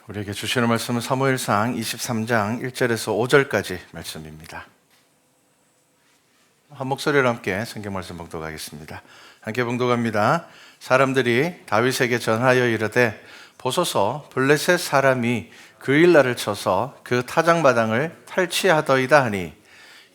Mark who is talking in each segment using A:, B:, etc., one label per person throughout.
A: 우리에게 주시는 말씀은 사무엘상 23장 1절에서 5절까지 말씀입니다. 한 목소리로 함께 성경 말씀 봉독하겠습니다. 함께 봉독합니다. 사람들이 다윗에게 전하여 이르되 보소서 블레셋 사람이 그 일날을 쳐서 그 타작마당을 탈취하더이다 하니,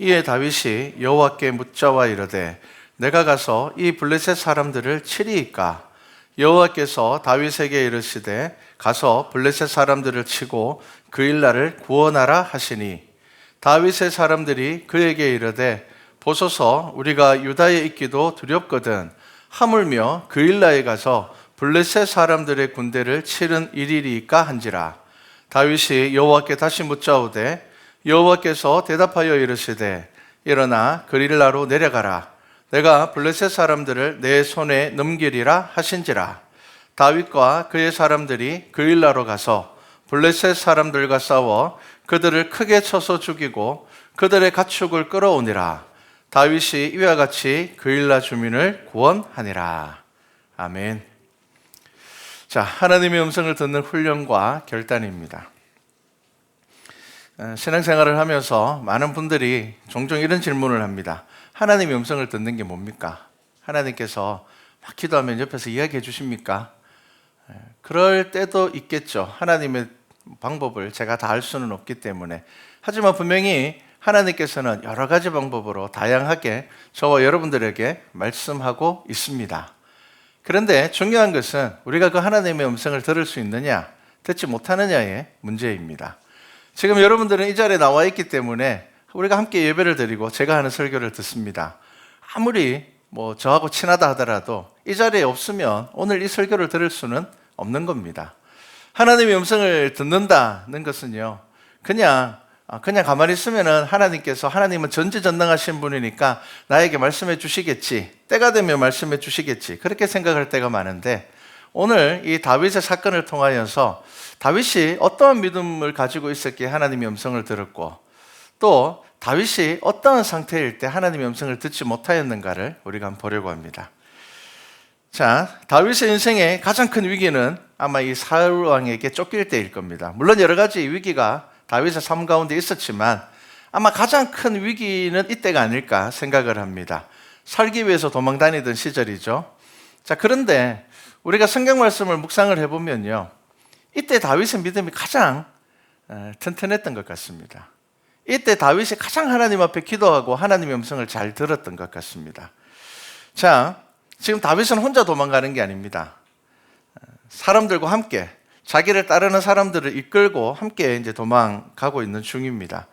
A: 이에 다윗이 여호와께 묻자와 이르되 내가 가서 이 블레셋 사람들을 치리이까? 여호와께서 다윗에게 이르시되 가서 블레셋 사람들을 치고 그 일날을 구원하라 하시니, 다윗의 사람들이 그에게 이르되 보소서 우리가 유다에 있기도 두렵거든 하물며 그 일날에 가서 블레셋 사람들의 군대를 치른 일이리이까 한지라. 다윗이 여호와께 다시 묻자오되 여호와께서 대답하여 이르시되 일어나 그릴라로 내려가라. 내가 블레셋 사람들을 내 손에 넘기리라 하신지라. 다윗과 그의 사람들이 그일라로 가서 블레셋 사람들과 싸워 그들을 크게 쳐서 죽이고 그들의 가축을 끌어오니라. 다윗이 이와 같이 그일라 주민을 구원하니라. 아멘. 자, 하나님의 음성을 듣는 훈련과 결단입니다. 신앙생활을 하면서 많은 분들이 종종 이런 질문을 합니다. 하나님의 음성을 듣는 게 뭡니까? 하나님께서 막 기도하면 옆에서 이야기해 주십니까? 그럴 때도 있겠죠. 하나님의 방법을 제가 다 알 수는 없기 때문에. 하지만 분명히 하나님께서는 여러 가지 방법으로 다양하게 저와 여러분들에게 말씀하고 있습니다. 그런데 중요한 것은 우리가 그 하나님의 음성을 들을 수 있느냐, 듣지 못하느냐의 문제입니다. 지금 여러분들은 이 자리에 나와 있기 때문에 우리가 함께 예배를 드리고 제가 하는 설교를 듣습니다. 아무리 저하고 친하다 하더라도 이 자리에 없으면 오늘 이 설교를 들을 수는 없는 겁니다. 하나님의 음성을 듣는다는 것은요, 그냥 가만히 있으면은 하나님은 전지전능하신 분이니까 나에게 말씀해 주시겠지, 때가 되면 말씀해 주시겠지, 그렇게 생각할 때가 많은데, 오늘 이 다윗의 사건을 통하여서 다윗이 어떠한 믿음을 가지고 있었기에 하나님의 음성을 들었고, 또 다윗이 어떠한 상태일 때 하나님의 음성을 듣지 못하였는가를 우리가 한번 보려고 합니다. 자, 다윗의 인생의 가장 큰 위기는 아마 이 사울 왕에게 쫓길 때일 겁니다. 물론 여러 가지 위기가 다윗의 삶 가운데 있었지만 아마 가장 큰 위기는 이때가 아닐까 생각을 합니다. 살기 위해서 도망다니던 시절이죠. 자, 그런데 우리가 성경 말씀을 묵상을 해보면요, 이때 다윗의 믿음이 가장 튼튼했던 것 같습니다. 이때 다윗이 가장 하나님 앞에 기도하고 하나님의 음성을 잘 들었던 것 같습니다. 자, 지금 다윗은 혼자 도망가는 게 아닙니다. 사람들과 함께, 자기를 따르는 사람들을 이끌고 함께 이제 도망가고 있는 중입니다.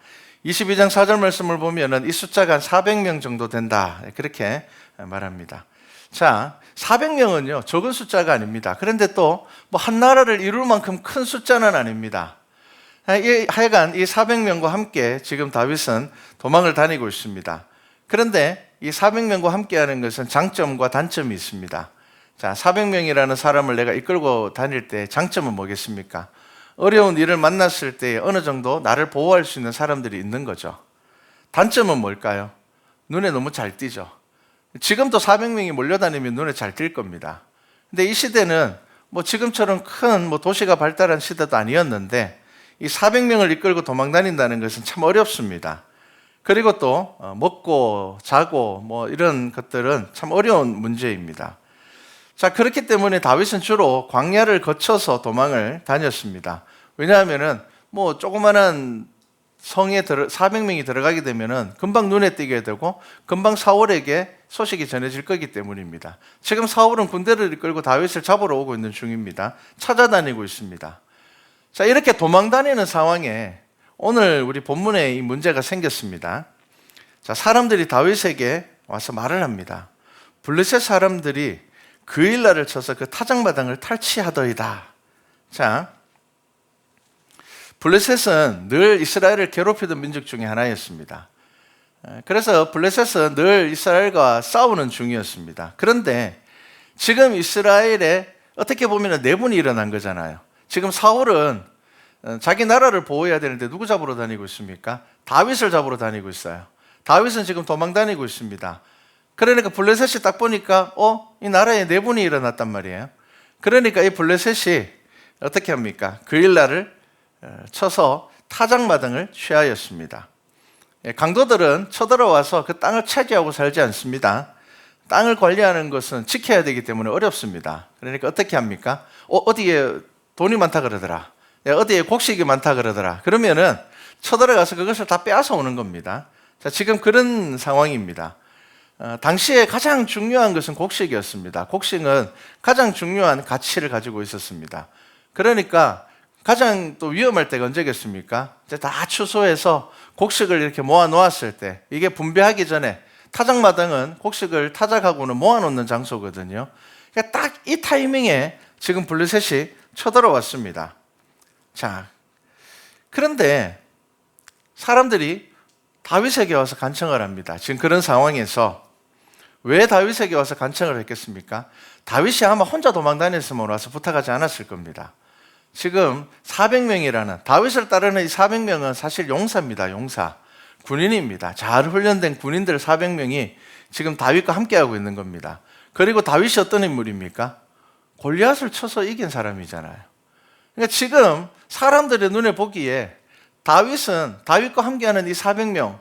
A: 22장 4절 말씀을 보면은 이 숫자가 한 400명 정도 된다, 그렇게 말합니다. 자, 400명은요 적은 숫자가 아닙니다. 그런데 또 한 나라를 이룰 만큼 큰 숫자는 아닙니다. 하여간 이 400명과 함께 지금 다윗은 도망을 다니고 있습니다. 그런데 이 400명과 함께 하는 것은 장점과 단점이 있습니다. 자, 400명이라는 사람을 내가 이끌고 다닐 때 장점은 뭐겠습니까? 어려운 일을 만났을 때 어느 정도 나를 보호할 수 있는 사람들이 있는 거죠. 단점은 뭘까요? 눈에 너무 잘 띄죠. 지금도 400명이 몰려다니면 눈에 잘 띌 겁니다. 근데 이 시대는 지금처럼 큰 도시가 발달한 시대도 아니었는데 이 400명을 이끌고 도망다닌다는 것은 참 어렵습니다. 그리고 또 먹고 자고 이런 것들은 참 어려운 문제입니다. 자, 그렇기 때문에 다윗은 주로 광야를 거쳐서 도망을 다녔습니다. 왜냐하면은 조그마한 성에 400명이 들어가게 되면은 금방 눈에 띄게 되고 금방 사울에게 소식이 전해질 거기 때문입니다. 지금 사울은 군대를 이끌고 다윗을 잡으러 오고 있는 중입니다. 찾아다니고 있습니다. 자, 이렇게 도망다니는 상황에 오늘 우리 본문에 이 문제가 생겼습니다. 자, 사람들이 다윗에게 와서 말을 합니다. 블레셋 사람들이 그 일날을 쳐서 그 타작마당을 탈취하더이다. 자, 블레셋은 늘 이스라엘을 괴롭히던 민족 중에 하나였습니다. 그래서 블레셋은 늘 이스라엘과 싸우는 중이었습니다. 그런데 지금 이스라엘에 어떻게 보면 내분이 일어난 거잖아요. 지금 사울은 자기 나라를 보호해야 되는데 누구 잡으러 다니고 있습니까? 다윗을 잡으러 다니고 있어요. 다윗은 지금 도망 다니고 있습니다. 그러니까 블레셋이 딱 보니까 이 나라에 내분이 일어났단 말이에요. 그러니까 이 블레셋이 어떻게 합니까? 그일라를 쳐서 타작마당을 취하였습니다. 강도들은 쳐들어와서 그 땅을 차지하고 살지 않습니다. 땅을 관리하는 것은 지켜야 되기 때문에 어렵습니다. 그러니까 어떻게 합니까? 어디에 돈이 많다 그러더라. 어디에 곡식이 많다 그러더라. 그러면은 쳐들어가서 그것을 다 빼앗아 오는 겁니다. 자, 지금 그런 상황입니다. 당시에 가장 중요한 것은 곡식이었습니다. 곡식은 가장 중요한 가치를 가지고 있었습니다. 그러니까 가장 또 위험할 때가 언제겠습니까? 이제 다 추수해서 곡식을 이렇게 모아 놓았을 때, 이게 분배하기 전에 타작마당은 곡식을 타작하고는 모아놓는 장소거든요. 그러니까 딱 이 타이밍에 지금 블레셋이 쳐들어왔습니다. 자, 그런데 사람들이 다윗에게 와서 간청을 합니다. 지금 그런 상황에서 왜 다윗에게 와서 간청을 했겠습니까? 다윗이 아마 혼자 도망 다녔으면 와서 부탁하지 않았을 겁니다. 지금 400명이라는, 다윗을 따르는 이 400명은 사실 용사입니다. 용사. 군인입니다. 잘 훈련된 군인들 400명이 지금 다윗과 함께하고 있는 겁니다. 그리고 다윗이 어떤 인물입니까? 골리앗을 쳐서 이긴 사람이잖아요. 그러니까 지금 사람들의 눈에 보기에 다윗은, 다윗과 함께하는 이 400명,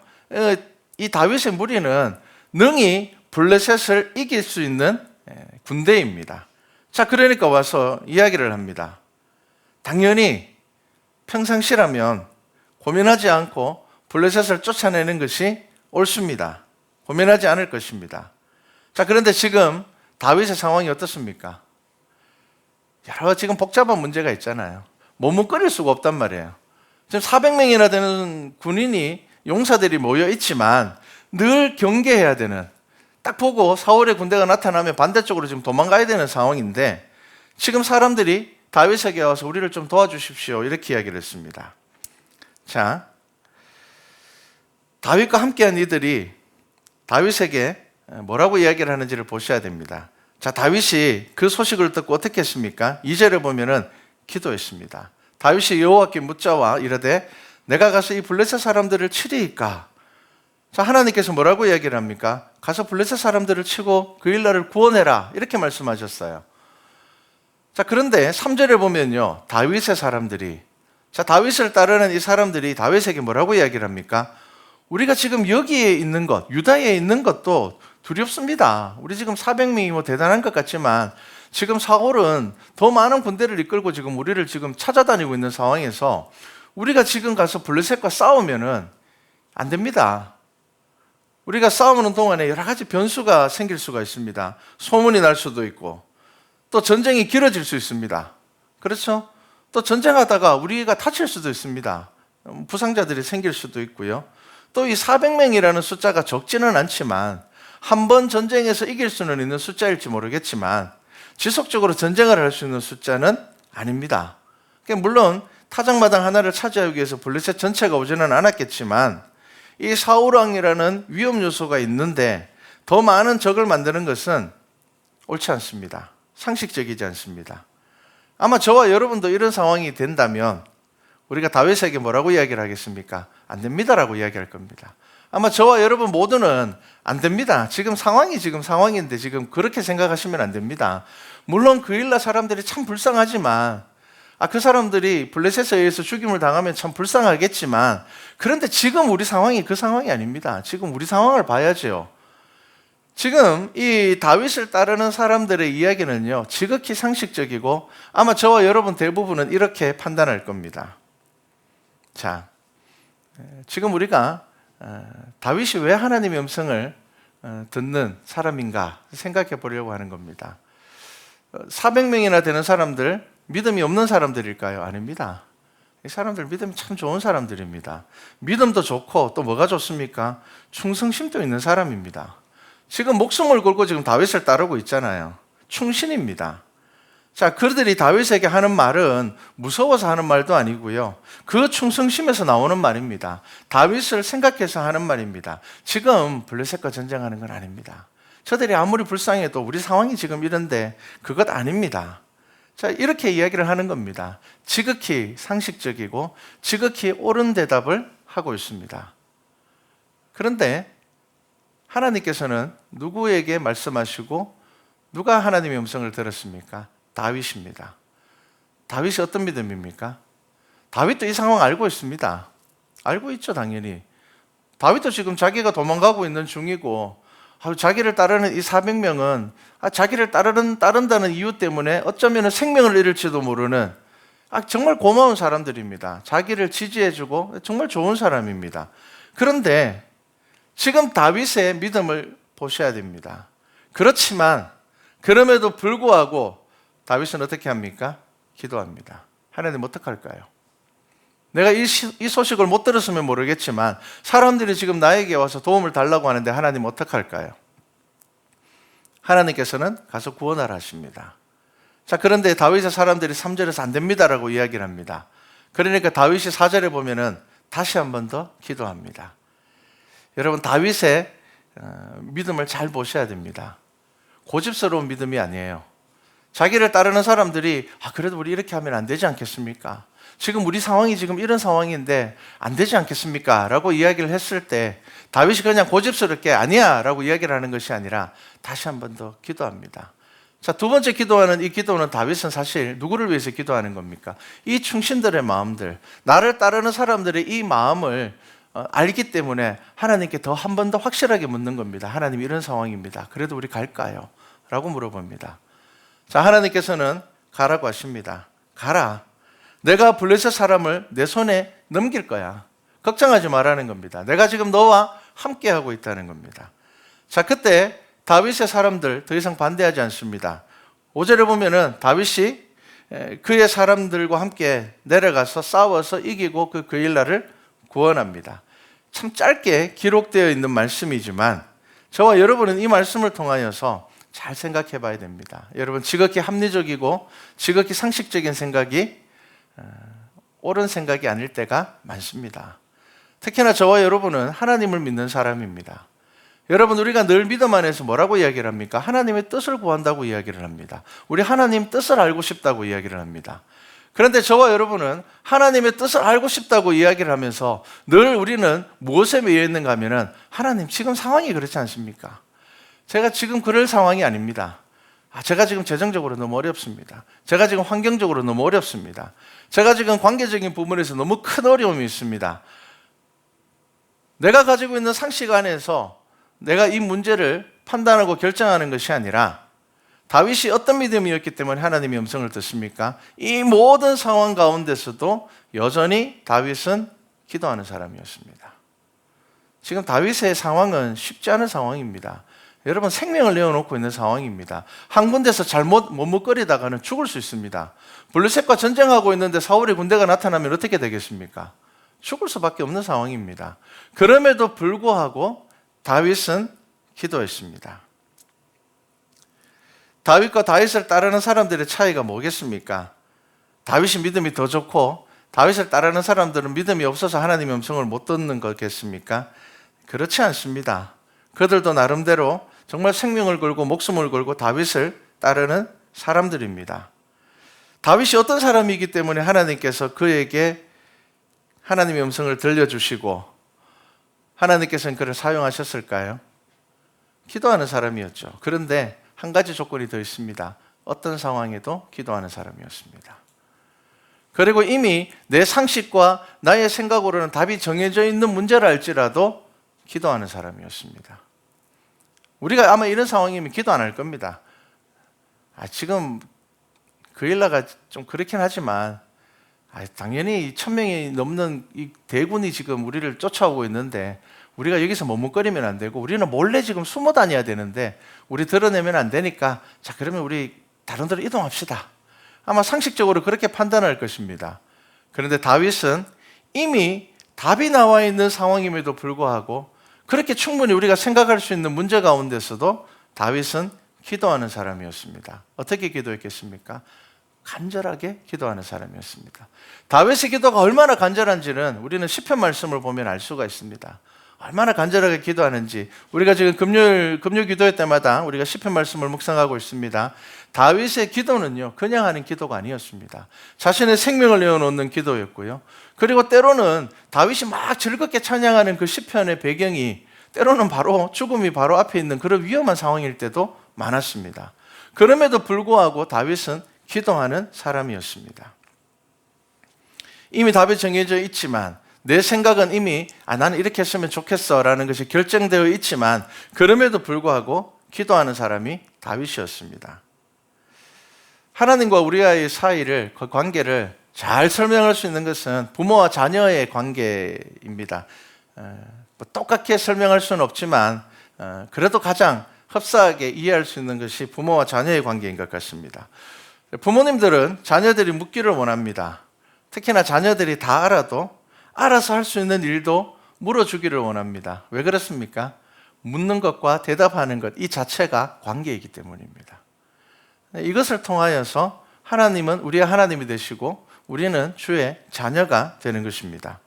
A: 이 다윗의 무리는 능히 블레셋을 이길 수 있는 군대입니다. 자, 그러니까 와서 이야기를 합니다. 당연히 평상시라면 고민하지 않고 블레셋을 쫓아내는 것이 옳습니다. 고민하지 않을 것입니다. 자, 그런데 지금 다윗의 상황이 어떻습니까? 여러 지금 복잡한 문제가 있잖아요. 머뭇거릴 수가 없단 말이에요. 지금 400명이나 되는 군인이, 용사들이 모여 있지만 늘 경계해야 되는, 딱 보고 사울의 군대가 나타나면 반대쪽으로 지금 도망가야 되는 상황인데, 지금 사람들이 다윗에게 와서 우리를 좀 도와주십시오, 이렇게 이야기를 했습니다. 자, 다윗과 함께한 이들이 다윗에게 뭐라고 이야기를 하는지를 보셔야 됩니다. 자, 다윗이 그 소식을 듣고 어떻게 했습니까? 2절에 보면은 기도했습니다. 다윗이 여호와께 묻자와 이르되 내가 가서 이 블레셋 사람들을 치리이까? 자, 하나님께서 뭐라고 이야기를 합니까? 가서 블레셋 사람들을 치고 그일라를 구원해라, 이렇게 말씀하셨어요. 자, 그런데 3절에 보면요, 다윗의 사람들이, 자, 다윗을 따르는 이 사람들이 다윗에게 뭐라고 이야기를 합니까? 우리가 지금 여기에 있는 것, 유다에 있는 것도 두렵습니다. 우리 지금 400명이 뭐 대단한 것 같지만 지금 사울은 더 많은 군대를 이끌고 지금 우리를 지금 찾아다니고 있는 상황에서 우리가 지금 가서 블레셋과 싸우면은 안 됩니다. 우리가 싸우는 동안에 여러 가지 변수가 생길 수가 있습니다. 소문이 날 수도 있고, 또 전쟁이 길어질 수 있습니다. 그렇죠? 또 전쟁하다가 우리가 다칠 수도 있습니다. 부상자들이 생길 수도 있고요. 또 이 400명이라는 숫자가 적지는 않지만 한 번 전쟁에서 이길 수는 있는 숫자일지 모르겠지만 지속적으로 전쟁을 할 수 있는 숫자는 아닙니다. 물론 타작마당 하나를 차지하기 위해서 블레셋 전체가 오지는 않았겠지만 이 사울 왕이라는 위험 요소가 있는데 더 많은 적을 만드는 것은 옳지 않습니다. 상식적이지 않습니다. 아마 저와 여러분도 이런 상황이 된다면 우리가 다윗에게 뭐라고 이야기를 하겠습니까? 안 됩니다라고 이야기할 겁니다. 아마 저와 여러분 모두는 안 됩니다. 지금 상황인데 지금 그렇게 생각하시면 안 됩니다. 물론 그일라 사람들이 참 불쌍하지만, 그 사람들이 블레셋에 의해서 죽임을 당하면 참 불쌍하겠지만, 그런데 지금 우리 상황이 그 상황이 아닙니다. 지금 우리 상황을 봐야죠. 지금 이 다윗을 따르는 사람들의 이야기는요, 지극히 상식적이고 아마 저와 여러분 대부분은 이렇게 판단할 겁니다. 자, 지금 우리가 다윗이 왜 하나님의 음성을 듣는 사람인가 생각해 보려고 하는 겁니다. 400명이나 되는 사람들, 믿음이 없는 사람들일까요? 아닙니다. 이 사람들 믿음이 참 좋은 사람들입니다. 믿음도 좋고 또 뭐가 좋습니까? 충성심도 있는 사람입니다. 지금 목숨을 걸고 지금 다윗을 따르고 있잖아요. 충신입니다. 자, 그들이 다윗에게 하는 말은 무서워서 하는 말도 아니고요. 그 충성심에서 나오는 말입니다. 다윗을 생각해서 하는 말입니다. 지금 블레셋과 전쟁하는 건 아닙니다. 저들이 아무리 불쌍해도 우리 상황이 지금 이런데 그것 아닙니다. 자, 이렇게 이야기를 하는 겁니다. 지극히 상식적이고 지극히 옳은 대답을 하고 있습니다. 그런데 하나님께서는 누구에게 말씀하시고 누가 하나님의 음성을 들었습니까? 다윗입니다. 다윗이 어떤 믿음입니까? 다윗도 이 상황 알고 있습니다. 알고 있죠, 당연히. 다윗도 지금 자기가 도망가고 있는 중이고, 자기를 따르는 이 400명은 자기를 따른다는 이유 때문에 어쩌면 생명을 잃을지도 모르는 정말 고마운 사람들입니다. 자기를 지지해주고 정말 좋은 사람입니다. 그런데 지금 다윗의 믿음을 보셔야 됩니다. 그렇지만 그럼에도 불구하고 다윗은 어떻게 합니까? 기도합니다. 하나님 어떡할까요? 내가 이 소식을 못 들었으면 모르겠지만 사람들이 지금 나에게 와서 도움을 달라고 하는데 하나님 어떡할까요? 하나님께서는 가서 구원하라 하십니다. 자, 그런데 다윗의 사람들이 3절에서 안 됩니다라고 이야기를 합니다. 그러니까 다윗이 4절에 보면은 다시 한 번 더 기도합니다. 여러분, 다윗의 믿음을 잘 보셔야 됩니다. 고집스러운 믿음이 아니에요. 자기를 따르는 사람들이 그래도 우리 이렇게 하면 안 되지 않겠습니까? 지금 우리 상황이 지금 이런 상황인데 안 되지 않겠습니까? 라고 이야기를 했을 때 다윗이 그냥 고집스럽게 아니야 라고 이야기를 하는 것이 아니라 다시 한 번 더 기도합니다. 자, 두 번째 기도하는 이 기도는 다윗은 사실 누구를 위해서 기도하는 겁니까? 이 충신들의 마음들, 나를 따르는 사람들의 이 마음을 알기 때문에 하나님께 더 한 번 더 확실하게 묻는 겁니다. 하나님, 이런 상황입니다. 그래도 우리 갈까요? 라고 물어봅니다. 자, 하나님께서는 가라고 하십니다. 가라. 내가 블레셋 사람을 내 손에 넘길 거야. 걱정하지 말라는 겁니다. 내가 지금 너와 함께하고 있다는 겁니다. 자, 그때 다윗의 사람들 더 이상 반대하지 않습니다. 5절에 보면은 다윗이 그의 사람들과 함께 내려가서 싸워서 이기고 그 그일라를 구원합니다. 참 짧게 기록되어 있는 말씀이지만 저와 여러분은 이 말씀을 통하여서 잘 생각해 봐야 됩니다. 여러분, 지극히 합리적이고 지극히 상식적인 생각이 옳은 생각이 아닐 때가 많습니다. 특히나 저와 여러분은 하나님을 믿는 사람입니다. 여러분, 우리가 늘 믿음 안에서 뭐라고 이야기를 합니까? 하나님의 뜻을 구한다고 이야기를 합니다. 우리 하나님 뜻을 알고 싶다고 이야기를 합니다. 그런데 저와 여러분은 하나님의 뜻을 알고 싶다고 이야기를 하면서 늘 우리는 무엇에 매여 있는가 하면은 하나님, 지금 상황이 그렇지 않습니까? 제가 지금 그럴 상황이 아닙니다. 제가 지금 재정적으로 너무 어렵습니다. 제가 지금 환경적으로 너무 어렵습니다. 제가 지금 관계적인 부분에서 너무 큰 어려움이 있습니다. 내가 가지고 있는 상식 안에서 내가 이 문제를 판단하고 결정하는 것이 아니라 다윗이 어떤 믿음이었기 때문에 하나님의 음성을 듣습니까? 이 모든 상황 가운데서도 여전히 다윗은 기도하는 사람이었습니다. 지금 다윗의 상황은 쉽지 않은 상황입니다. 여러분, 생명을 내어놓고 있는 상황입니다. 한 군데서 잘못 머뭇거리다가는 죽을 수 있습니다. 블레셋과 전쟁하고 있는데 사울의 군대가 나타나면 어떻게 되겠습니까? 죽을 수밖에 없는 상황입니다. 그럼에도 불구하고 다윗은 기도했습니다. 다윗과 다윗을 따르는 사람들의 차이가 뭐겠습니까? 다윗이 믿음이 더 좋고 다윗을 따르는 사람들은 믿음이 없어서 하나님의 음성을 못 듣는 거겠습니까? 그렇지 않습니다. 그들도 나름대로 정말 생명을 걸고 목숨을 걸고 다윗을 따르는 사람들입니다. 다윗이 어떤 사람이기 때문에 하나님께서 그에게 하나님의 음성을 들려주시고 하나님께서는 그를 사용하셨을까요? 기도하는 사람이었죠. 그런데 한 가지 조건이 더 있습니다. 어떤 상황에도 기도하는 사람이었습니다. 그리고 이미 내 상식과 나의 생각으로는 답이 정해져 있는 문제를 알지라도 기도하는 사람이었습니다. 우리가 아마 이런 상황이면 기도 안 할 겁니다. 지금 그일라가 좀 그렇긴 하지만 당연히 1000명이 넘는 이 대군이 지금 우리를 쫓아오고 있는데 우리가 여기서 머뭇거리면 안 되고 우리는 몰래 지금 숨어 다녀야 되는데 우리 드러내면 안 되니까 자, 그러면 우리 다른 데로 이동합시다. 아마 상식적으로 그렇게 판단할 것입니다. 그런데 다윗은 이미 답이 나와 있는 상황임에도 불구하고 그렇게 충분히 우리가 생각할 수 있는 문제 가운데서도 다윗은 기도하는 사람이었습니다. 어떻게 기도했겠습니까? 간절하게 기도하는 사람이었습니다. 다윗의 기도가 얼마나 간절한지는 우리는 시편 말씀을 보면 알 수가 있습니다. 얼마나 간절하게 기도하는지 우리가 지금 금요 기도회 때마다 우리가 시편 말씀을 묵상하고 있습니다. 다윗의 기도는요, 그냥 하는 기도가 아니었습니다. 자신의 생명을 내어놓는 기도였고요. 그리고 때로는 다윗이 막 즐겁게 찬양하는 그 시편의 배경이 때로는 바로 죽음이 바로 앞에 있는 그런 위험한 상황일 때도 많았습니다. 그럼에도 불구하고 다윗은 기도하는 사람이었습니다. 이미 답이 정해져 있지만 내 생각은 이미 나는 이렇게 했으면 좋겠어 라는 것이 결정되어 있지만 그럼에도 불구하고 기도하는 사람이 다윗이었습니다. 하나님과 우리와의 사이를, 그 관계를 잘 설명할 수 있는 것은 부모와 자녀의 관계입니다. 똑같게 설명할 수는 없지만 그래도 가장 흡사하게 이해할 수 있는 것이 부모와 자녀의 관계인 것 같습니다. 부모님들은 자녀들이 묻기를 원합니다. 특히나 자녀들이 다 알아도 알아서 할 수 있는 일도 물어주기를 원합니다. 왜 그렇습니까? 묻는 것과 대답하는 것, 이 자체가 관계이기 때문입니다. 이것을 통하여서 하나님은 우리의 하나님이 되시고 우리는 주의 자녀가 되는 것입니다.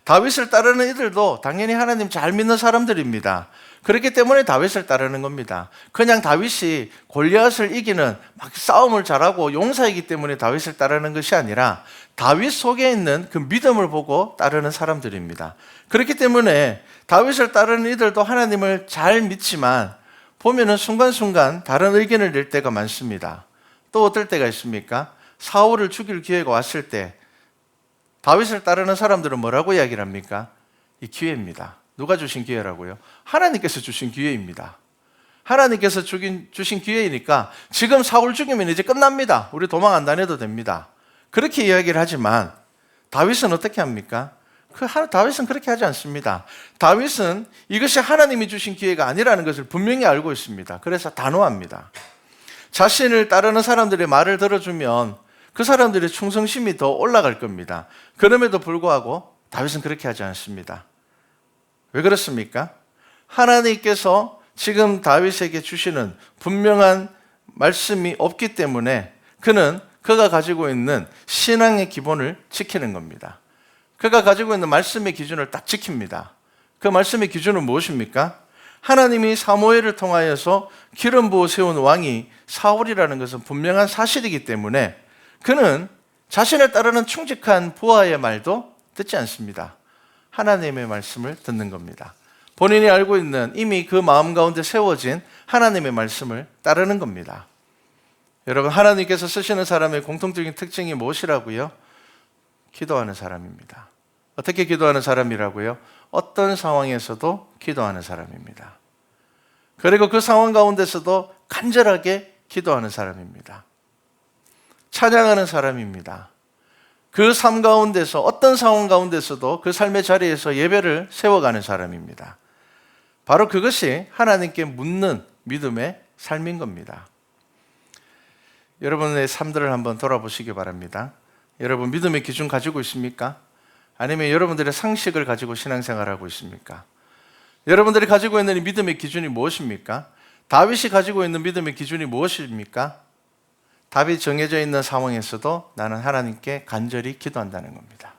A: 다윗을 따르는 이들도 당연히 하나님 잘 믿는 사람들입니다. 그렇기 때문에 다윗을 따르는 겁니다. 그냥 다윗이 골리앗을 이기는 막 싸움을 잘하고 용사이기 때문에 다윗을 따르는 것이 아니라 다윗 속에 있는 그 믿음을 보고 따르는 사람들입니다. 그렇기 때문에 다윗을 따르는 이들도 하나님을 잘 믿지만 보면은 순간순간 다른 의견을 낼 때가 많습니다. 또 어떨 때가 있습니까? 사울을 죽일 기회가 왔을 때 다윗을 따르는 사람들은 뭐라고 이야기를 합니까? 이 기회입니다. 누가 주신 기회라고요? 하나님께서 주신 기회입니다. 하나님께서 주신 기회이니까 지금 사울 죽이면 이제 끝납니다. 우리 도망 안 다녀도 됩니다. 그렇게 이야기를 하지만 다윗은 어떻게 합니까? 다윗은 그렇게 하지 않습니다. 다윗은 이것이 하나님이 주신 기회가 아니라는 것을 분명히 알고 있습니다. 그래서 단호합니다. 자신을 따르는 사람들의 말을 들어주면 그 사람들의 충성심이 더 올라갈 겁니다. 그럼에도 불구하고 다윗은 그렇게 하지 않습니다. 왜 그렇습니까? 하나님께서 지금 다윗에게 주시는 분명한 말씀이 없기 때문에 그가 가지고 있는 신앙의 기본을 지키는 겁니다. 그가 가지고 있는 말씀의 기준을 딱 지킵니다. 그 말씀의 기준은 무엇입니까? 하나님이 사무엘을 통하여서 기름 부어 세운 왕이 사울이라는 것은 분명한 사실이기 때문에 그는 자신을 따르는 충직한 부하의 말도 듣지 않습니다. 하나님의 말씀을 듣는 겁니다. 본인이 알고 있는 이미 그 마음 가운데 세워진 하나님의 말씀을 따르는 겁니다. 여러분, 하나님께서 쓰시는 사람의 공통적인 특징이 무엇이라고요? 기도하는 사람입니다. 어떻게 기도하는 사람이라고요? 어떤 상황에서도 기도하는 사람입니다. 그리고 그 상황 가운데서도 간절하게 기도하는 사람입니다. 찬양하는 사람입니다. 그 삶 가운데서 어떤 상황 가운데서도 그 삶의 자리에서 예배를 세워가는 사람입니다. 바로 그것이 하나님께 묻는 믿음의 삶인 겁니다. 여러분의 삶들을 한번 돌아보시기 바랍니다. 여러분 믿음의 기준 가지고 있습니까? 아니면 여러분들의 상식을 가지고 신앙생활하고 있습니까? 여러분들이 가지고 있는 이 믿음의 기준이 무엇입니까? 다윗이 가지고 있는 믿음의 기준이 무엇입니까? 답이 정해져 있는 상황에서도 나는 하나님께 간절히 기도한다는 겁니다.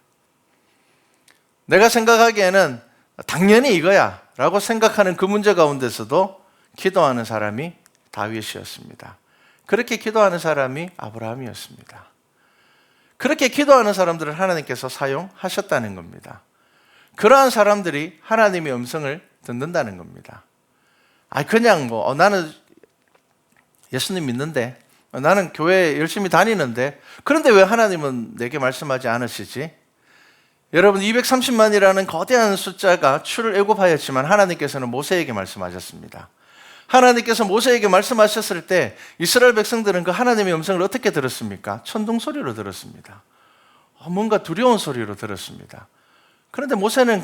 A: 내가 생각하기에는 당연히 이거야 라고 생각하는 그 문제 가운데서도 기도하는 사람이 다윗이었습니다. 그렇게 기도하는 사람이 아브라함이었습니다. 그렇게 기도하는 사람들을 하나님께서 사용하셨다는 겁니다. 그러한 사람들이 하나님의 음성을 듣는다는 겁니다. 그냥 나는 예수님 믿는데, 나는 교회 열심히 다니는데, 그런데 왜 하나님은 내게 말씀하지 않으시지? 여러분, 230만이라는 거대한 숫자가 출애굽하였지만 하나님께서는 모세에게 말씀하셨습니다. 하나님께서 모세에게 말씀하셨을 때 이스라엘 백성들은 그 하나님의 음성을 어떻게 들었습니까? 천둥 소리로 들었습니다. 뭔가 두려운 소리로 들었습니다. 그런데 모세는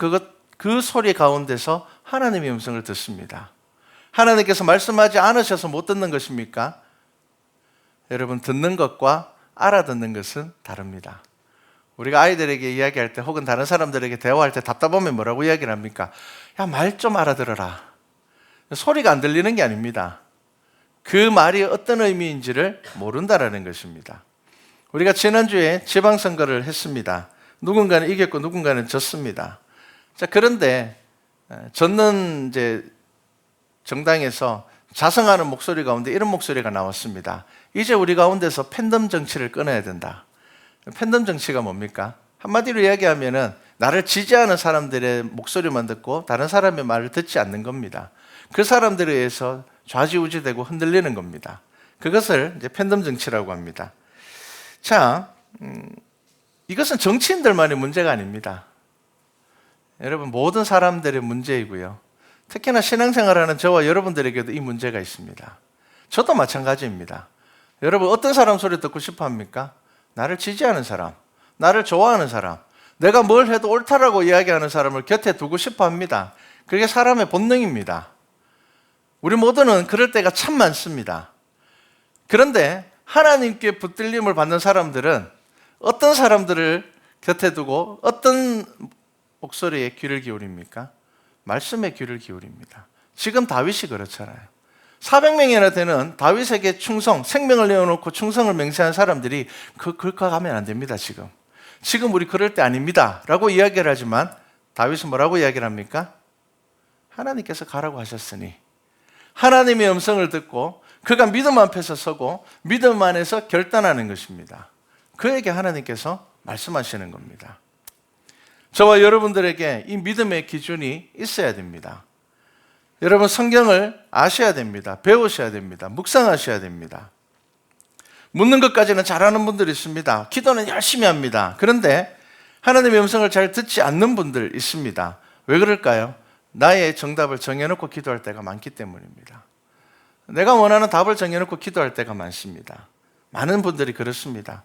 A: 그 소리 가운데서 하나님의 음성을 듣습니다. 하나님께서 말씀하지 않으셔서 못 듣는 것입니까? 여러분, 듣는 것과 알아듣는 것은 다릅니다. 우리가 아이들에게 이야기할 때 혹은 다른 사람들에게 대화할 때 답답하면 뭐라고 이야기를 합니까? 야, 말 좀 알아들어라. 소리가 안 들리는 게 아닙니다. 그 말이 어떤 의미인지를 모른다라는 것입니다. 우리가 지난주에 지방선거를 했습니다. 누군가는 이겼고 누군가는 졌습니다. 자, 그런데 졌는 정당에서 자성하는 목소리 가운데 이런 목소리가 나왔습니다. 이제 우리 가운데서 팬덤 정치를 끊어야 된다. 팬덤 정치가 뭡니까? 한마디로 이야기하면은 나를 지지하는 사람들의 목소리만 듣고 다른 사람의 말을 듣지 않는 겁니다. 그 사람들에 의해서 좌지우지되고 흔들리는 겁니다. 그것을 이제 팬덤 정치라고 합니다. 자, 이것은 정치인들만의 문제가 아닙니다. 여러분, 모든 사람들의 문제이고요. 특히나 신앙생활하는 저와 여러분들에게도 이 문제가 있습니다. 저도 마찬가지입니다. 여러분, 어떤 사람 소리 듣고 싶어 합니까? 나를 지지하는 사람, 나를 좋아하는 사람, 내가 뭘 해도 옳다라고 이야기하는 사람을 곁에 두고 싶어 합니다. 그게 사람의 본능입니다. 우리 모두는 그럴 때가 참 많습니다. 그런데 하나님께 붙들림을 받는 사람들은 어떤 사람들을 곁에 두고 어떤 목소리에 귀를 기울입니까? 말씀에 귀를 기울입니다. 지금 다윗이 그렇잖아요. 400명이나 되는 다윗에게 충성, 생명을 내어놓고 충성을 맹세한 사람들이 그렇게 가면 안 됩니다. 지금 우리 그럴 때 아닙니다 라고 이야기를 하지만 다윗은 뭐라고 이야기를 합니까? 하나님께서 가라고 하셨으니 하나님의 음성을 듣고 그가 믿음 앞에서 서고 믿음 안에서 결단하는 것입니다. 그에게 하나님께서 말씀하시는 겁니다. 저와 여러분들에게 이 믿음의 기준이 있어야 됩니다. 여러분, 성경을 아셔야 됩니다. 배우셔야 됩니다. 묵상하셔야 됩니다. 묻는 것까지는 잘하는 분들이 있습니다. 기도는 열심히 합니다. 그런데 하나님의 음성을 잘 듣지 않는 분들 있습니다. 왜 그럴까요? 나의 정답을 정해놓고 기도할 때가 많기 때문입니다. 내가 원하는 답을 정해놓고 기도할 때가 많습니다. 많은 분들이 그렇습니다.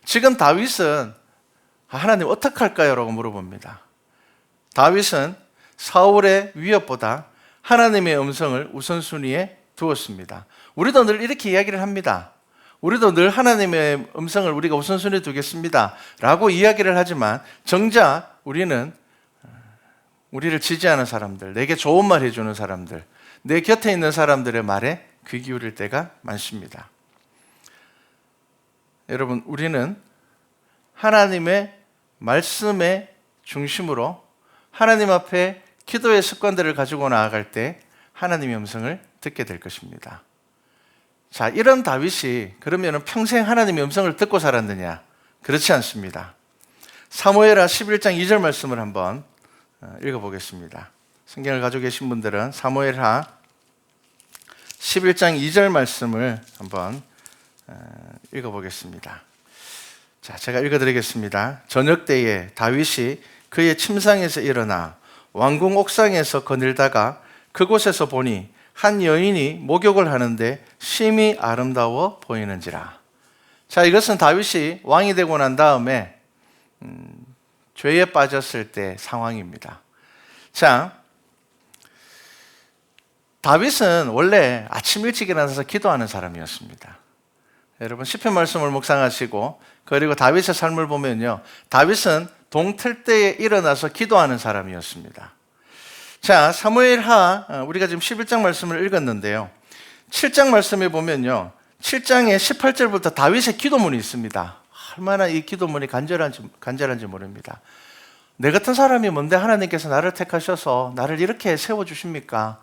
A: 지금 다윗은 하나님 어떡할까요? 라고 물어봅니다. 다윗은 사울의 위협보다 하나님의 음성을 우선순위에 두었습니다. 우리도 늘 이렇게 이야기를 합니다. 우리도 늘 하나님의 음성을 우리가 우선순위에 두겠습니다 라고 이야기를 하지만 정작 우리는 우리를 지지하는 사람들, 내게 좋은 말 해주는 사람들, 내 곁에 있는 사람들의 말에 귀 기울일 때가 많습니다. 여러분, 우리는 하나님의 말씀의 중심으로 하나님 앞에 기도의 습관들을 가지고 나아갈 때 하나님의 음성을 듣게 될 것입니다. 자, 이런 다윗이 그러면 평생 하나님의 음성을 듣고 살았느냐? 그렇지 않습니다. 사무엘하 11장 2절 말씀을 한번 읽어보겠습니다. 성경을 가지고 계신 분들은 사무엘하 11장 2절 말씀을 한번 읽어보겠습니다. 자, 제가 읽어드리겠습니다. 저녁 때에 다윗이 그의 침상에서 일어나 왕궁 옥상에서 거닐다가 그곳에서 보니 한 여인이 목욕을 하는데 심히 아름다워 보이는지라. 자, 이것은 다윗이 왕이 되고 난 다음에 죄에 빠졌을 때 상황입니다. 자, 다윗은 원래 아침 일찍 일어나서 기도하는 사람이었습니다. 여러분, 시편 말씀을 묵상하시고 그리고 다윗의 삶을 보면요, 다윗은 동틀 때에 일어나서 기도하는 사람이었습니다. 자, 사무엘하, 우리가 지금 11장 말씀을 읽었는데요, 7장 말씀에 보면요, 7장에 18절부터 다윗의 기도문이 있습니다. 얼마나 이 기도문이 간절한지 모릅니다. 내 같은 사람이 뭔데 하나님께서 나를 택하셔서 나를 이렇게 세워주십니까?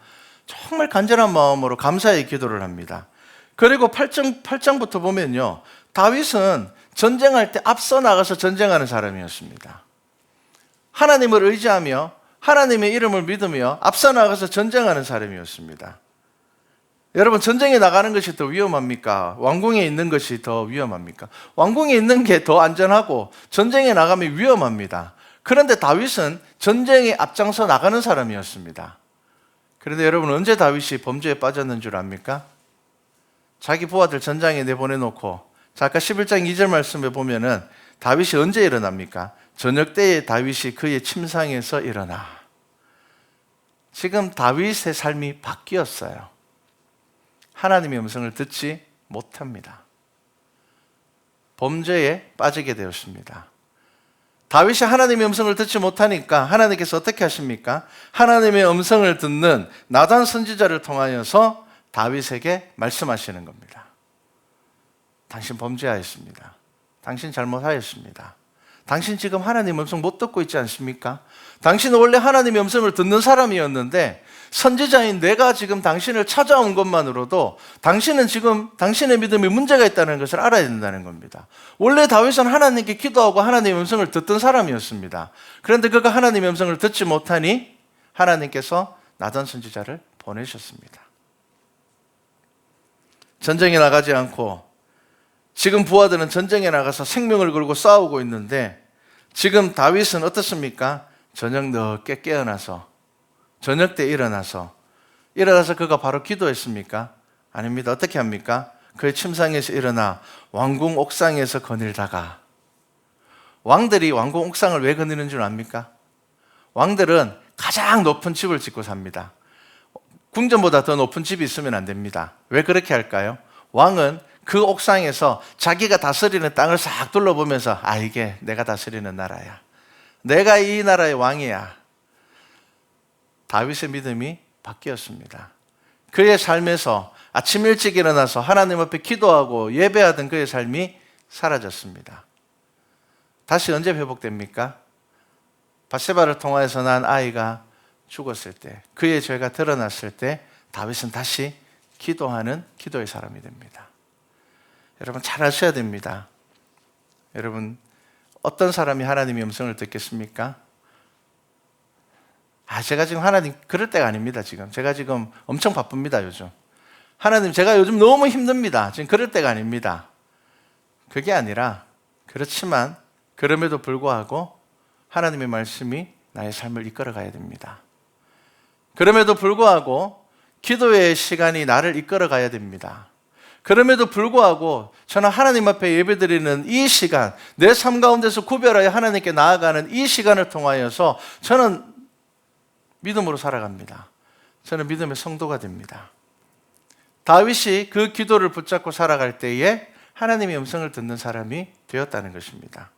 A: 정말 간절한 마음으로 감사의 기도를 합니다. 그리고 8장부터 보면요, 다윗은 전쟁할 때 앞서 나가서 전쟁하는 사람이었습니다. 하나님을 의지하며 하나님의 이름을 믿으며 앞서 나가서 전쟁하는 사람이었습니다. 여러분, 전쟁에 나가는 것이 더 위험합니까? 왕궁에 있는 것이 더 위험합니까? 왕궁에 있는 게 더 안전하고 전쟁에 나가면 위험합니다. 그런데 다윗은 전쟁에 앞장서 나가는 사람이었습니다. 그런데 여러분, 언제 다윗이 범죄에 빠졌는 줄 압니까? 자기 부하들 전장에 내보내놓고, 자, 아까 11장 2절 말씀에 보면은 다윗이 언제 일어납니까? 저녁 때에 다윗이 그의 침상에서 일어나. 지금 다윗의 삶이 바뀌었어요. 하나님의 음성을 듣지 못합니다. 범죄에 빠지게 되었습니다. 다윗이 하나님의 음성을 듣지 못하니까 하나님께서 어떻게 하십니까? 하나님의 음성을 듣는 나단 선지자를 통하여서 다윗에게 말씀하시는 겁니다. 당신 범죄하였습니다. 당신 잘못하였습니다. 당신 지금 하나님의 음성 못 듣고 있지 않습니까? 당신은 원래 하나님의 음성을 듣는 사람이었는데 선지자인 내가 지금 당신을 찾아온 것만으로도 당신은 지금 당신의 믿음에 문제가 있다는 것을 알아야 된다는 겁니다. 원래 다윗은 하나님께 기도하고 하나님의 음성을 듣던 사람이었습니다. 그런데 그가 하나님의 음성을 듣지 못하니 하나님께서 나단 선지자를 보내셨습니다. 전쟁에 나가지 않고 지금 부하들은 전쟁에 나가서 생명을 걸고 싸우고 있는데 지금 다윗은 어떻습니까? 저녁 늦게 깨어나서 저녁 때 일어나서 그가 바로 기도했습니까? 아닙니다. 어떻게 합니까? 그의 침상에서 일어나 왕궁 옥상에서 거닐다가, 왕들이 왕궁 옥상을 왜 거니는 줄 압니까? 왕들은 가장 높은 집을 짓고 삽니다. 궁전보다 더 높은 집이 있으면 안 됩니다. 왜 그렇게 할까요? 왕은 그 옥상에서 자기가 다스리는 땅을 싹 둘러보면서 이게 내가 다스리는 나라야. 내가 이 나라의 왕이야. 다윗의 믿음이 바뀌었습니다. 그의 삶에서 아침 일찍 일어나서 하나님 앞에 기도하고 예배하던 그의 삶이 사라졌습니다. 다시 언제 회복됩니까? 밧세바를 통하여서 난 아이가 죽었을 때, 그의 죄가 드러났을 때 다윗은 다시 기도하는 기도의 사람이 됩니다. 여러분 잘 아셔야 됩니다. 여러분 어떤 사람이 하나님의 음성을 듣겠습니까? 제가 지금 하나님 그럴 때가 아닙니다. 제가 지금 엄청 바쁩니다. 요즘 하나님 제가 요즘 너무 힘듭니다. 지금 그럴 때가 아닙니다. 그게 아니라, 그렇지만 그럼에도 불구하고 하나님의 말씀이 나의 삶을 이끌어 가야 됩니다. 그럼에도 불구하고 기도의 시간이 나를 이끌어 가야 됩니다. 그럼에도 불구하고 저는 하나님 앞에 예배드리는 이 시간, 내 삶 가운데서 구별하여 하나님께 나아가는 이 시간을 통하여서 저는 믿음으로 살아갑니다. 저는 믿음의 성도가 됩니다. 다윗이 그 기도를 붙잡고 살아갈 때에 하나님의 음성을 듣는 사람이 되었다는 것입니다.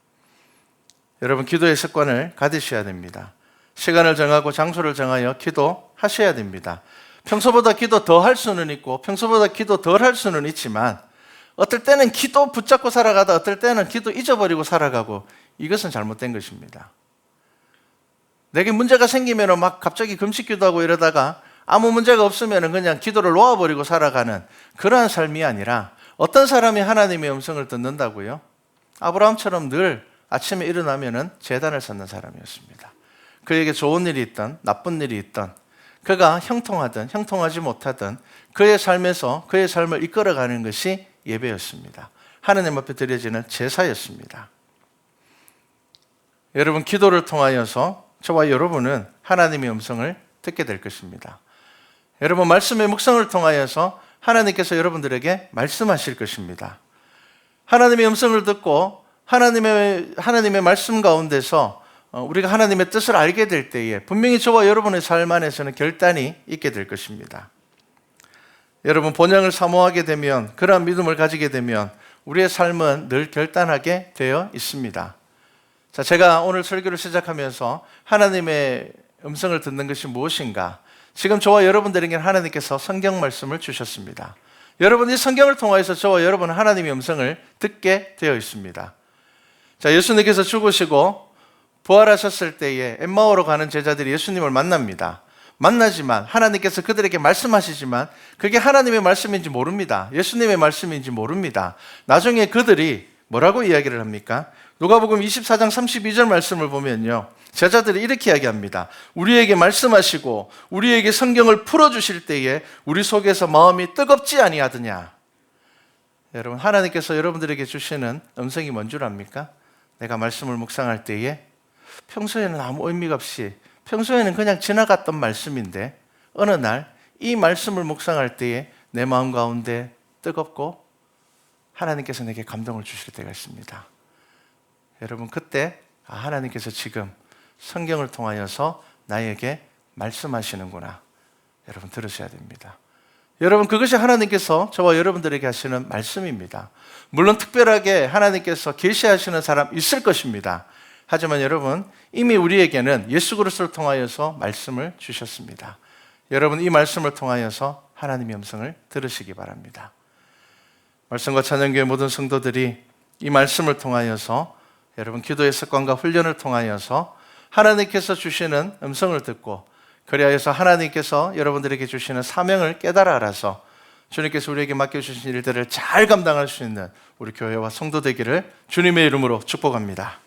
A: 여러분 기도의 습관을 가지셔야 됩니다. 시간을 정하고 장소를 정하여 기도하셔야 됩니다. 평소보다 기도 더 할 수는 있고 평소보다 기도 덜 할 수는 있지만 어떨 때는 기도 붙잡고 살아가다 어떨 때는 기도 잊어버리고 살아가고, 이것은 잘못된 것입니다. 내게 문제가 생기면 막 갑자기 금식 기도하고 이러다가 아무 문제가 없으면 그냥 기도를 놓아버리고 살아가는 그러한 삶이 아니라, 어떤 사람이 하나님의 음성을 듣는다고요? 아브라함처럼 늘 아침에 일어나면 제단을 쌓는 사람이었습니다. 그에게 좋은 일이 있든 나쁜 일이 있든 그가 형통하든 형통하지 못하든 그의 삶에서 그의 삶을 이끌어가는 것이 예배였습니다. 하나님 앞에 드려지는 제사였습니다. 여러분 기도를 통하여서 저와 여러분은 하나님의 음성을 듣게 될 것입니다. 여러분 말씀의 묵상을 통하여서 하나님께서 여러분들에게 말씀하실 것입니다. 하나님의 음성을 듣고 하나님의 말씀 가운데서 우리가 하나님의 뜻을 알게 될 때에 분명히 저와 여러분의 삶 안에서는 결단이 있게 될 것입니다. 여러분 본향을 사모하게 되면, 그러한 믿음을 가지게 되면 우리의 삶은 늘 결단하게 되어 있습니다. 자, 제가 오늘 설교를 시작하면서 하나님의 음성을 듣는 것이 무엇인가? 지금 저와 여러분들에게 하나님께서 성경 말씀을 주셨습니다. 여러분 이 성경을 통하여서 저와 여러분은 하나님의 음성을 듣게 되어 있습니다. 자, 예수님께서 죽으시고 부활하셨을 때에 엠마오로 가는 제자들이 예수님을 만납니다. 만나지만 하나님께서 그들에게 말씀하시지만 그게 하나님의 말씀인지 모릅니다. 예수님의 말씀인지 모릅니다. 나중에 그들이 뭐라고 이야기를 합니까? 누가복음 24장 32절 말씀을 보면요, 제자들이 이렇게 이야기합니다. 우리에게 말씀하시고 우리에게 성경을 풀어주실 때에 우리 속에서 마음이 뜨겁지 아니하더냐. 여러분 하나님께서 여러분들에게 주시는 음성이 뭔 줄 압니까? 내가 말씀을 묵상할 때에 평소에는 아무 의미가 없이, 평소에는 그냥 지나갔던 말씀인데 어느 날 이 말씀을 묵상할 때에 내 마음 가운데 뜨겁고 하나님께서 내게 감동을 주실 때가 있습니다. 여러분 그때 하나님께서 지금 성경을 통하여서 나에게 말씀하시는구나. 여러분 들으셔야 됩니다. 여러분 그것이 하나님께서 저와 여러분들에게 하시는 말씀입니다. 물론 특별하게 하나님께서 계시하시는 사람 있을 것입니다. 하지만 여러분 이미 우리에게는 예수 그리스도를 통하여서 말씀을 주셨습니다. 여러분 이 말씀을 통하여서 하나님의 음성을 들으시기 바랍니다. 말씀과 찬양교회 모든 성도들이 이 말씀을 통하여서 여러분 기도의 습관과 훈련을 통하여서 하나님께서 주시는 음성을 듣고, 그리하여서 하나님께서 여러분들에게 주시는 사명을 깨달아 알아서 주님께서 우리에게 맡겨주신 일들을 잘 감당할 수 있는 우리 교회와 성도 되기를 주님의 이름으로 축복합니다.